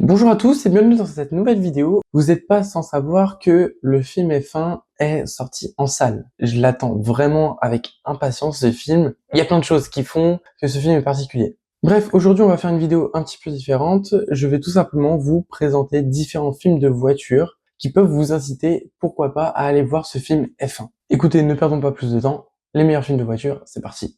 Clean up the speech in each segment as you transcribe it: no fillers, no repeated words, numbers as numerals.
Bonjour à tous et bienvenue dans cette nouvelle vidéo. Vous n'êtes pas sans savoir que le film F1 est sorti en salle. Je l'attends vraiment avec impatience, ce film. Il y a plein de choses qui font que ce film est particulier. Bref, aujourd'hui on va faire une vidéo un petit peu différente. Je vais tout simplement vous présenter différents films de voitures qui peuvent vous inciter, pourquoi pas, à aller voir ce film F1. Écoutez, ne perdons pas plus de temps. Les meilleurs films de voiture, c'est parti.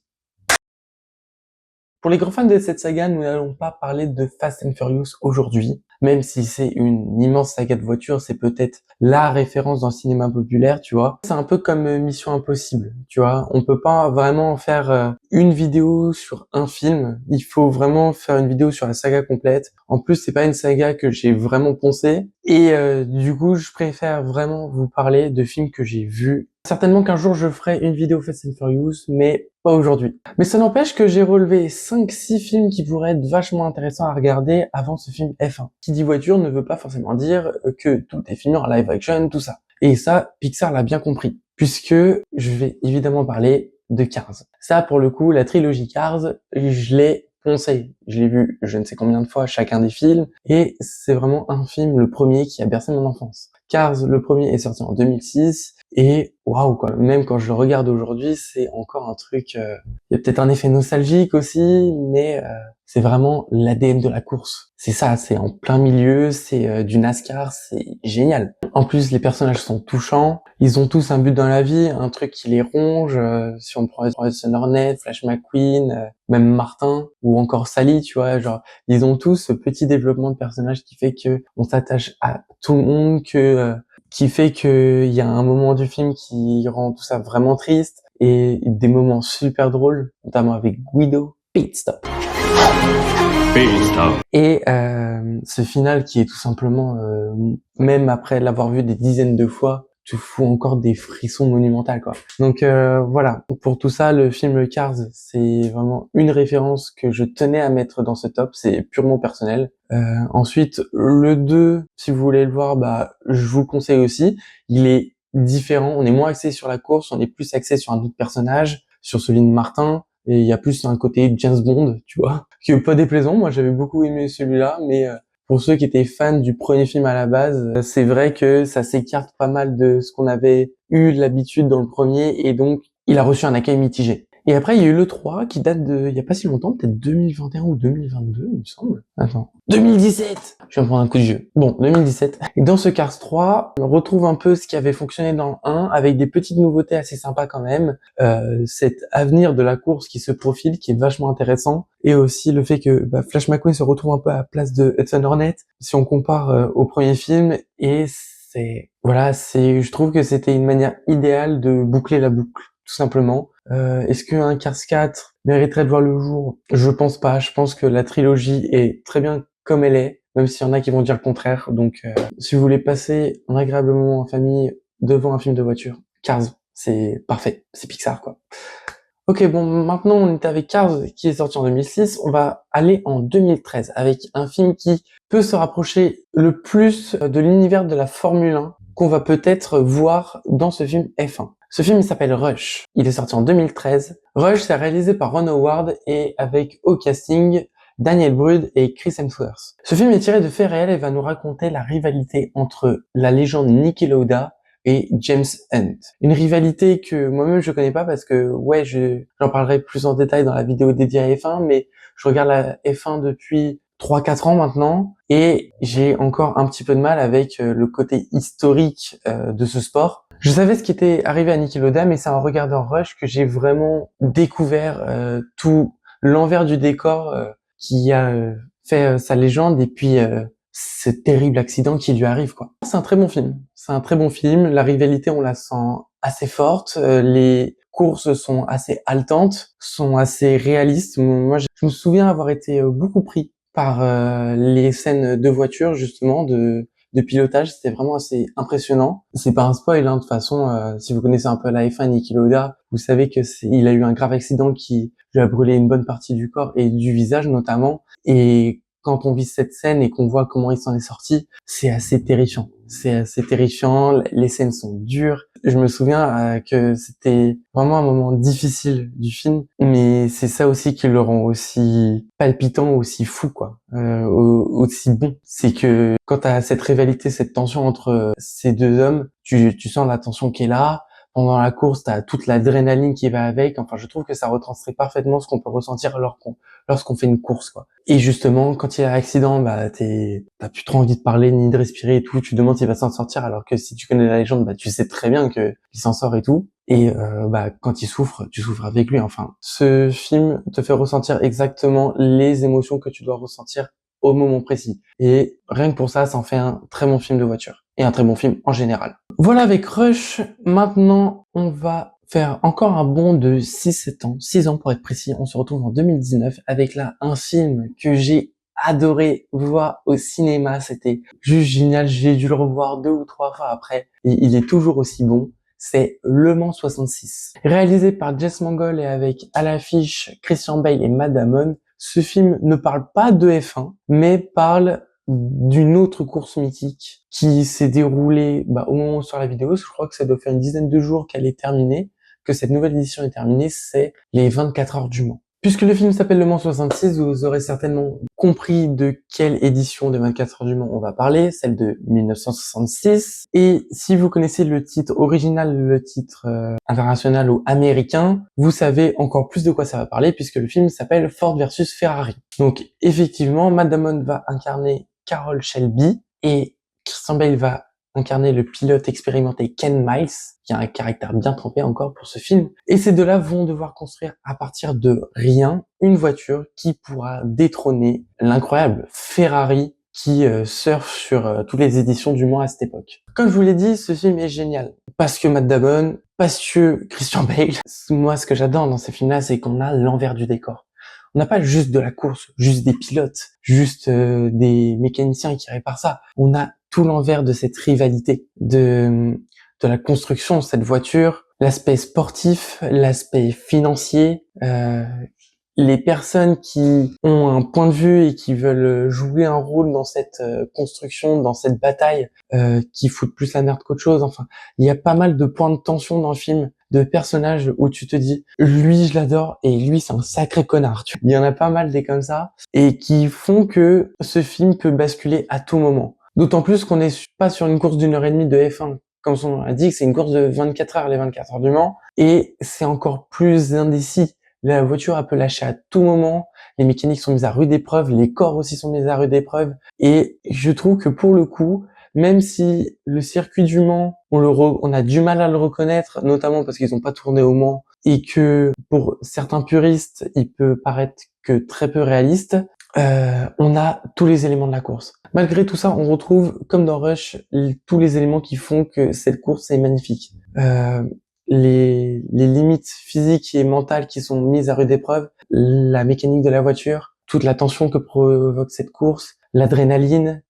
Pour les grands fans de cette saga, nous n'allons pas parler de Fast and Furious aujourd'hui, même si c'est une immense saga de voitures, c'est peut-être la référence dans le cinéma populaire, tu vois. C'est un peu comme Mission Impossible, tu vois. On peut pas vraiment faire une vidéo sur un film, il faut vraiment faire une vidéo sur la saga complète. En plus, c'est pas une saga que j'ai vraiment poncée, et du coup, je préfère vraiment vous parler de films que j'ai vus. Certainement qu'un jour je ferai une vidéo Fast and Furious, mais pas aujourd'hui. Mais ça n'empêche que j'ai relevé 5-6 films qui pourraient être vachement intéressants à regarder avant ce film F1. Qui dit voiture ne veut pas forcément dire que tout est filmé en live action, tout ça. Et ça, Pixar l'a bien compris, puisque je vais évidemment parler de Cars. Ça, pour le coup, la trilogie Cars, je l'ai poncé. Je l'ai vu je ne sais combien de fois chacun des films, et c'est vraiment un film, le premier, qui a bercé mon enfance. Cars, le premier, est sorti en 2006, et waouh quoi, même quand je le regarde aujourd'hui, c'est encore un truc, il y a peut-être un effet nostalgique aussi, mais c'est vraiment l'ADN de la course. C'est ça, c'est en plein milieu, c'est du NASCAR, c'est génial. En plus, les personnages sont touchants, ils ont tous un but dans la vie, un truc qui les ronge, si on prend Edson Hornet, Flash McQueen, même Martin, ou encore Sally, tu vois, genre, ils ont tous ce petit développement de personnage qui fait que on s'attache à tout le monde, qui fait qu'il y a un moment du film qui rend tout ça vraiment triste, et des moments super drôles, notamment avec Guido. Pit stop. Et ce final qui est tout simplement, même après l'avoir vu des dizaines de fois, te fout encore des frissons monumentaux, quoi. Donc voilà, pour tout ça, le film Cars, c'est vraiment une référence que je tenais à mettre dans ce top, c'est purement personnel. Ensuite, le 2, si vous voulez le voir, bah je vous le conseille aussi. Il est différent, on est moins axé sur la course, on est plus axé sur un autre personnage, sur celui de Martin, et il y a plus un côté James Bond, tu vois, qui est pas déplaisant. Moi, j'avais beaucoup aimé celui-là, mais pour ceux qui étaient fans du premier film à la base, c'est vrai que ça s'écarte pas mal de ce qu'on avait eu l'habitude dans le premier, et donc il a reçu un accueil mitigé. Et après, il y a eu le 3 qui date de, il y a pas si longtemps, peut-être 2021 ou 2022, il me semble. Attends. 2017! Je vais me prendre un coup de vieux. Bon, 2017. Et dans ce Cars 3, on retrouve un peu ce qui avait fonctionné dans le 1, avec des petites nouveautés assez sympas quand même. Cet avenir de la course qui se profile, qui est vachement intéressant. Et aussi le fait que Flash McQueen se retrouve un peu à la place de Hudson Hornet, si on compare au premier film. Et je trouve que c'était une manière idéale de boucler la boucle, tout simplement. Est-ce qu'un Cars 4 mériterait de voir le jour? Je pense pas. Je pense que la trilogie est très bien comme elle est, même s'il y en a qui vont dire le contraire. Donc, si vous voulez passer un agréable moment en famille devant un film de voiture, Cars, c'est parfait. C'est Pixar, quoi. Ok, bon, maintenant on est avec Cars qui est sorti en 2006. On va aller en 2013 avec un film qui peut se rapprocher le plus de l'univers de la Formule 1 qu'on va peut-être voir dans ce film F1. Ce film, il s'appelle Rush. Il est sorti en 2013. Rush, c'est réalisé par Ron Howard et avec au casting Daniel Brühl et Chris Hemsworth. Ce film est tiré de faits réels et va nous raconter la rivalité entre la légende Niki Lauda et James Hunt. Une rivalité que moi-même je connais pas parce que j'en parlerai plus en détail dans la vidéo dédiée à F1, mais je regarde la F1 depuis 3-4 ans maintenant, et j'ai encore un petit peu de mal avec le côté historique de ce sport. Je savais ce qui était arrivé à Niki Lauda, mais c'est en regardant Rush que j'ai vraiment découvert tout l'envers du décor qui a fait sa légende, et puis ce terrible accident qui lui arrive, quoi. C'est un très bon film. C'est un très bon film. La rivalité, on la sent assez forte. Les courses sont assez haletantes, sont assez réalistes. Moi, je me souviens avoir été beaucoup pris par les scènes de voiture, justement, de pilotage. C'était vraiment assez impressionnant. C'est pas un spoil, hein, de toute façon. Si vous connaissez un peu la F1 Niki Lauda, vous savez que il a eu un grave accident qui lui a brûlé une bonne partie du corps et du visage notamment. Et quand on vit cette scène et qu'on voit comment il s'en est sorti, c'est assez terrifiant. C'est assez terrifiant, les scènes sont dures. Je me souviens que c'était vraiment un moment difficile du film, mais c'est ça aussi qui le rend aussi palpitant, aussi fou, quoi, aussi bon. C'est que quand t'as cette rivalité, cette tension entre ces deux hommes, tu sens la tension qui est là. Pendant la course, t'as toute l'adrénaline qui va avec. Enfin, je trouve que ça retranscrit parfaitement ce qu'on peut ressentir lorsqu'on fait une course, quoi. Et justement, quand il y a l'accident, bah, t'as plus trop envie de parler ni de respirer et tout. Tu te demandes s'il va s'en sortir, alors que si tu connais la légende, bah, tu sais très bien que il s'en sort et tout. Et bah, quand il souffre, tu souffres avec lui. Enfin, ce film te fait ressentir exactement les émotions que tu dois ressentir au moment précis. Et rien que pour ça, ça en fait un très bon film de voiture. Et un très bon film en général. Voilà avec Rush. Maintenant, on va faire encore un bond de 6-7 ans. 6 ans pour être précis. On se retrouve en 2019 avec là un film que j'ai adoré voir au cinéma. C'était juste génial. J'ai dû le revoir 2 ou 3 fois après. Et il est toujours aussi bon. C'est Le Mans 66. Réalisé par Jess Mangold et avec à l'affiche Christian Bale et Matt Damon. Ce film ne parle pas de F1, mais parle d'une autre course mythique qui s'est déroulée au moment où sur la vidéo. Je crois que ça doit faire une dizaine de jours qu'elle est terminée, que cette nouvelle édition est terminée, c'est les 24 heures du Mans. Puisque le film s'appelle Le Mans 66, vous aurez certainement compris de quelle édition des 24 heures du Mans on va parler, celle de 1966. Et si vous connaissez le titre original, le titre international ou américain, vous savez encore plus de quoi ça va parler, puisque le film s'appelle Ford versus Ferrari. Donc effectivement, Matt Damon va incarner Carroll Shelby et Christian Bale va incarner le pilote expérimenté Ken Miles, qui a un caractère bien trempé encore pour ce film. Et ces deux-là vont devoir construire à partir de rien une voiture qui pourra détrôner l'incroyable Ferrari qui surfe sur toutes les éditions du Mans à cette époque. Comme je vous l'ai dit, ce film est génial. Parce que Matt Damon, parce que Christian Bale. Moi, ce que j'adore dans ces films-là, c'est qu'on a l'envers du décor. On n'a pas juste de la course, juste des pilotes, juste des mécaniciens qui réparent ça. On a tout l'envers de cette rivalité, de la construction de cette voiture, l'aspect sportif, l'aspect financier, les personnes qui ont un point de vue et qui veulent jouer un rôle dans cette construction, dans cette bataille, qui foutent plus la merde qu'autre chose. Enfin, il y a pas mal de points de tension dans le film, de personnages où tu te dis, lui je l'adore et lui c'est un sacré connard. Il y en a pas mal des comme ça et qui font que ce film peut basculer à tout moment. D'autant plus qu'on n'est pas sur une course d'1 heure et demie de F1. Comme son nom l'indique, c'est une course de 24 heures, les 24 heures du Mans, et c'est encore plus indécis. La voiture, elle peut lâcher à tout moment. Les mécaniques sont mises à rude épreuve. Les corps aussi sont mis à rude épreuve. Et je trouve que pour le coup, même si le circuit du Mans, on a du mal à le reconnaître, notamment parce qu'ils n'ont pas tourné au Mans, et que pour certains puristes, il peut paraître que très peu réaliste, on a tous les éléments de la course. Malgré tout ça, on retrouve, comme dans Rush, tous les éléments qui font que cette course est magnifique. Les limites physiques et mentales qui sont mises à rude épreuve, la mécanique de la voiture, toute la tension que provoque cette course, l'adrénaline,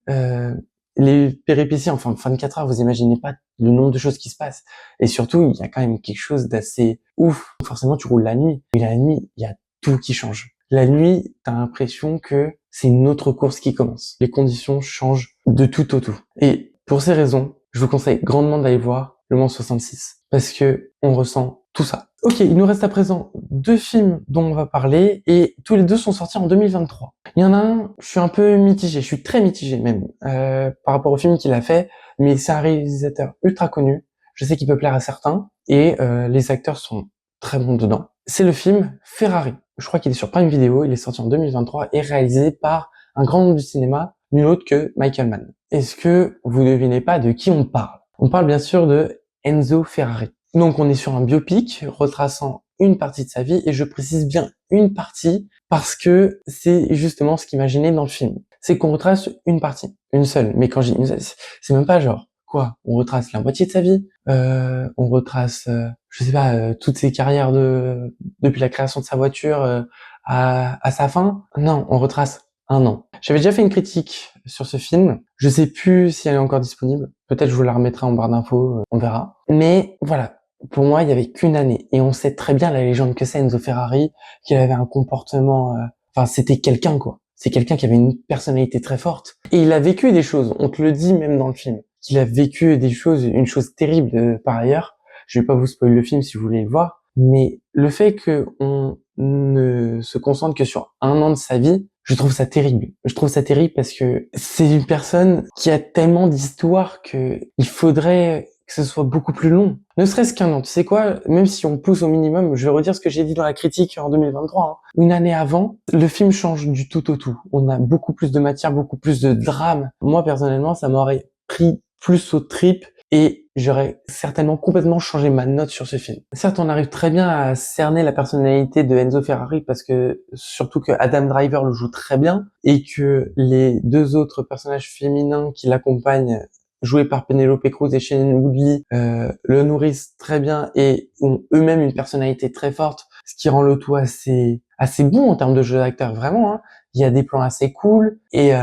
les péripéties, enfin 24 heures, vous imaginez pas le nombre de choses qui se passent. Et surtout, il y a quand même quelque chose d'assez ouf. Forcément, tu roules la nuit. Et la nuit, il y a tout qui change. La nuit, t'as l'impression que c'est une autre course qui commence. Les conditions changent de tout au tout. Et pour ces raisons, je vous conseille grandement d'aller voir Le Mans 66. Parce que on ressent tout ça. Ok, il nous reste à présent 2 films dont on va parler et tous les 2 sont sortis en 2023. Il y en a un, je suis un peu mitigé, je suis très mitigé même par rapport au film qu'il a fait, mais c'est un réalisateur ultra connu. Je sais qu'il peut plaire à certains et les acteurs sont très bons dedans. C'est le film Ferrari. Je crois qu'il est sur Prime Video, il est sorti en 2023 et réalisé par un grand nom du cinéma, nul autre que Michael Mann. Est-ce que vous devinez pas de qui on parle? On parle bien sûr de Enzo Ferrari. Donc on est sur un biopic retraçant une partie de sa vie et je précise bien une partie parce que c'est justement ce qui m'a gêné dans le film. C'est qu'on retrace une partie, une seule. Mais quand je dis une seule, c'est même pas genre quoi. On retrace la moitié de sa vie, on retrace, je sais pas, toutes ses carrières depuis la création de sa voiture à sa fin. Non, on retrace un an. J'avais déjà fait une critique sur ce film. Je sais plus si elle est encore disponible. Peut-être je vous la remettrai en barre d'infos, on verra. Mais voilà. Pour moi, il y avait qu'une année. Et on sait très bien la légende que c'est Enzo Ferrari, qu'il avait un comportement, enfin, c'était quelqu'un, quoi. C'est quelqu'un qui avait une personnalité très forte. Et il a vécu des choses. On te le dit même dans le film. Qu'il a vécu des choses, une chose terrible par ailleurs. Je vais pas vous spoiler le film si vous voulez le voir, mais le fait que on ne se concentre que sur un an de sa vie, je trouve ça terrible. Je trouve ça terrible parce que c'est une personne qui a tellement d'histoires que il faudrait que ce soit beaucoup plus long. Ne serait-ce qu'un an. Tu sais quoi? Même si on pousse au minimum, je vais redire ce que j'ai dit dans la critique en 2023. Une année avant, le film change du tout au tout. On a beaucoup plus de matière, beaucoup plus de drame. Moi, personnellement, ça m'aurait pris plus aux tripes et j'aurais certainement complètement changé ma note sur ce film. Certes, on arrive très bien à cerner la personnalité de Enzo Ferrari parce que, surtout que Adam Driver le joue très bien et que les deux autres personnages féminins qui l'accompagnent, joués par Penelope Cruz et Shailene Woodley, le nourrissent très bien et ont eux-mêmes une personnalité très forte, ce qui rend le tout assez bon en termes de jeu d'acteur, vraiment, hein. Il y a des plans assez cool et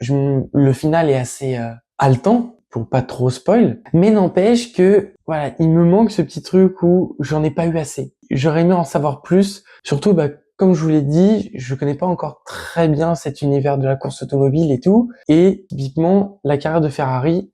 le final est assez haletant, pour pas trop spoil, mais n'empêche que voilà, il me manque ce petit truc où j'en ai pas eu assez. J'aurais aimé en savoir plus, surtout comme je vous l'ai dit, je connais pas encore très bien cet univers de la course automobile et tout, et typiquement la carrière de Ferrari,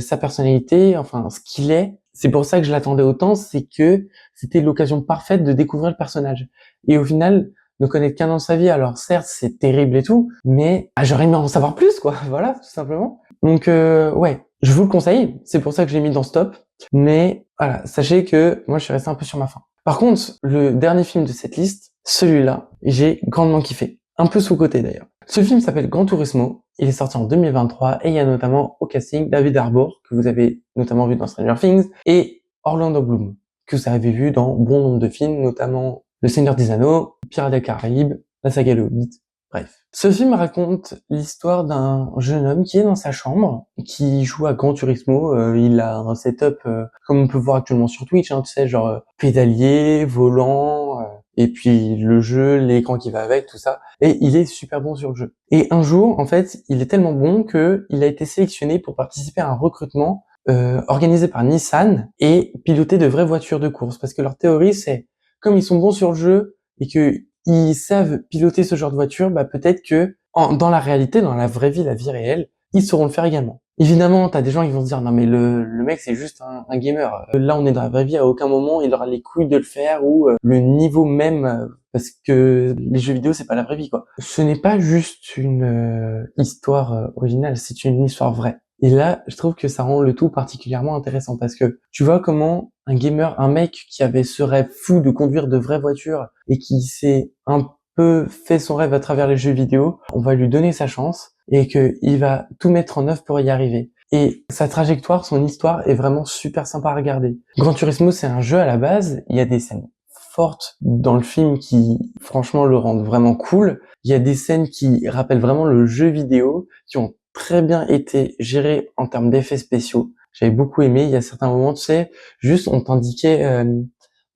sa personnalité, enfin ce qu'il est, c'est pour ça que je l'attendais autant, c'est que c'était l'occasion parfaite de découvrir le personnage. Et au final, ne connaître qu'un an de sa vie, alors certes c'est terrible et tout, mais j'aurais aimé en savoir plus quoi, voilà, tout simplement. Donc ouais, je vous le conseille, c'est pour ça que je l'ai mis dans ce top, mais voilà, sachez que moi je suis resté un peu sur ma faim. Par contre, le dernier film de cette liste, celui-là, j'ai grandement kiffé, un peu sous-coté d'ailleurs. Ce film s'appelle Gran Turismo, il est sorti en 2023 et il y a notamment au casting David Harbour, que vous avez notamment vu dans Stranger Things, et Orlando Bloom, que vous avez vu dans bon nombre de films, notamment Le Seigneur des Anneaux, Pirates des Caraïbes, la saga Le Hobbit, bref. Ce film raconte l'histoire d'un jeune homme qui est dans sa chambre, qui joue à Gran Turismo. Il a un setup comme on peut voir actuellement sur Twitch, hein, tu sais, genre pédalier, volant, et puis le jeu, l'écran qui va avec, tout ça. Et il est super bon sur le jeu. Et un jour, en fait, il est tellement bon que il a été sélectionné pour participer à un recrutement organisé par Nissan et piloter de vraies voitures de course. Parce que leur théorie, c'est comme ils sont bons sur le jeu et que ils savent piloter ce genre de voiture, peut-être que dans la réalité, dans la vraie vie, la vie réelle, ils sauront le faire également. Évidemment, t'as des gens qui vont se dire non mais le mec c'est juste un gamer. Là on est dans la vraie vie, à aucun moment il aura les couilles de le faire ou le niveau même parce que les jeux vidéo c'est pas la vraie vie quoi. Ce n'est pas juste une histoire originale, c'est une histoire vraie. Et là, je trouve que ça rend le tout particulièrement intéressant parce que tu vois comment un gamer, un mec qui avait ce rêve fou de conduire de vraies voitures et qui s'est un peu fait son rêve à travers les jeux vidéo, on va lui donner sa chance et qu'il va tout mettre en œuvre pour y arriver. Et sa trajectoire, son histoire est vraiment super sympa à regarder. Gran Turismo, c'est un jeu à la base, il y a des scènes fortes dans le film qui, franchement, le rendent vraiment cool. Il y a des scènes qui rappellent vraiment le jeu vidéo, qui ont très bien été gérées en termes d'effets spéciaux. J'avais beaucoup aimé. Il y a certains moments, tu sais, juste on t'indiquait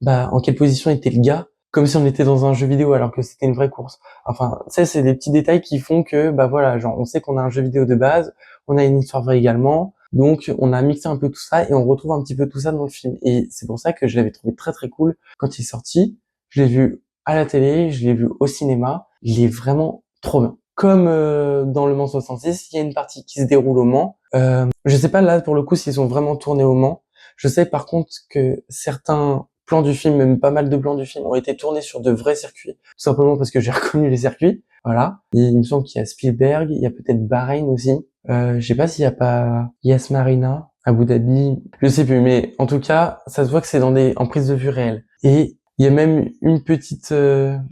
en quelle position était le gars, comme si on était dans un jeu vidéo alors que c'était une vraie course. Enfin, tu sais, c'est des petits détails qui font que, voilà, genre, on sait qu'on a un jeu vidéo de base, on a une histoire vraie également, donc on a mixé un peu tout ça et on retrouve un petit peu tout ça dans le film. Et c'est pour ça que je l'avais trouvé très très cool quand il est sorti. Je l'ai vu à la télé, je l'ai vu au cinéma, il est vraiment trop bien. Comme dans Le Mans 66, il y a une partie qui se déroule au Mans. Je sais pas là pour le coup s'ils ont vraiment tourné au Mans. Je sais par contre que certains plans du film, même pas mal de plans du film, ont été tournés sur de vrais circuits, tout simplement parce que j'ai reconnu les circuits. Voilà. Et il me semble qu'il y a Spielberg, il y a peut-être Bahreïn aussi. Je sais pas s'il y a pas Yas Marina, Abu Dhabi, je sais plus, mais en tout cas, ça se voit que c'est en prise de vue réelle. Et il y a même une petite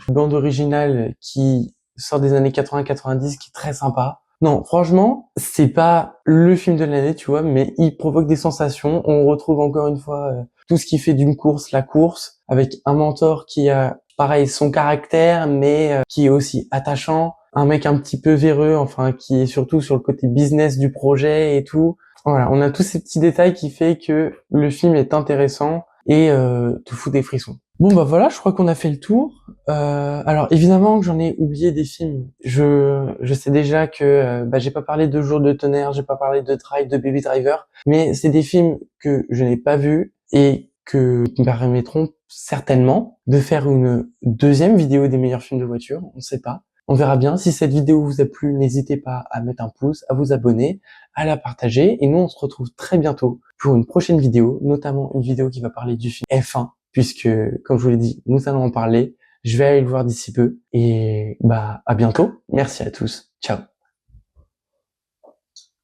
bande originale qui sort des années 80-90 qui est très sympa. Non, franchement, c'est pas le film de l'année, tu vois, mais il provoque des sensations. On retrouve encore une fois tout ce qui fait d'une course la course, avec un mentor qui a, pareil, son caractère, mais qui est aussi attachant. Un mec un petit peu véreux, enfin, qui est surtout sur le côté business du projet et tout. Voilà, on a tous ces petits détails qui fait que le film est intéressant et te fout des frissons. Bon voilà, je crois qu'on a fait le tour. Alors évidemment que j'en ai oublié des films. Je sais déjà que j'ai pas parlé de Jour de tonnerre, j'ai pas parlé de Drive, de Baby Driver, mais c'est des films que je n'ai pas vus et qui me permettront certainement de faire une deuxième vidéo des meilleurs films de voiture. On sait pas. On verra bien. Si cette vidéo vous a plu, n'hésitez pas à mettre un pouce, à vous abonner, à la partager et nous on se retrouve très bientôt pour une prochaine vidéo, notamment une vidéo qui va parler du film F1, puisque, comme je vous l'ai dit, nous allons en parler. Je vais aller le voir d'ici peu et à bientôt. Merci à tous. Ciao.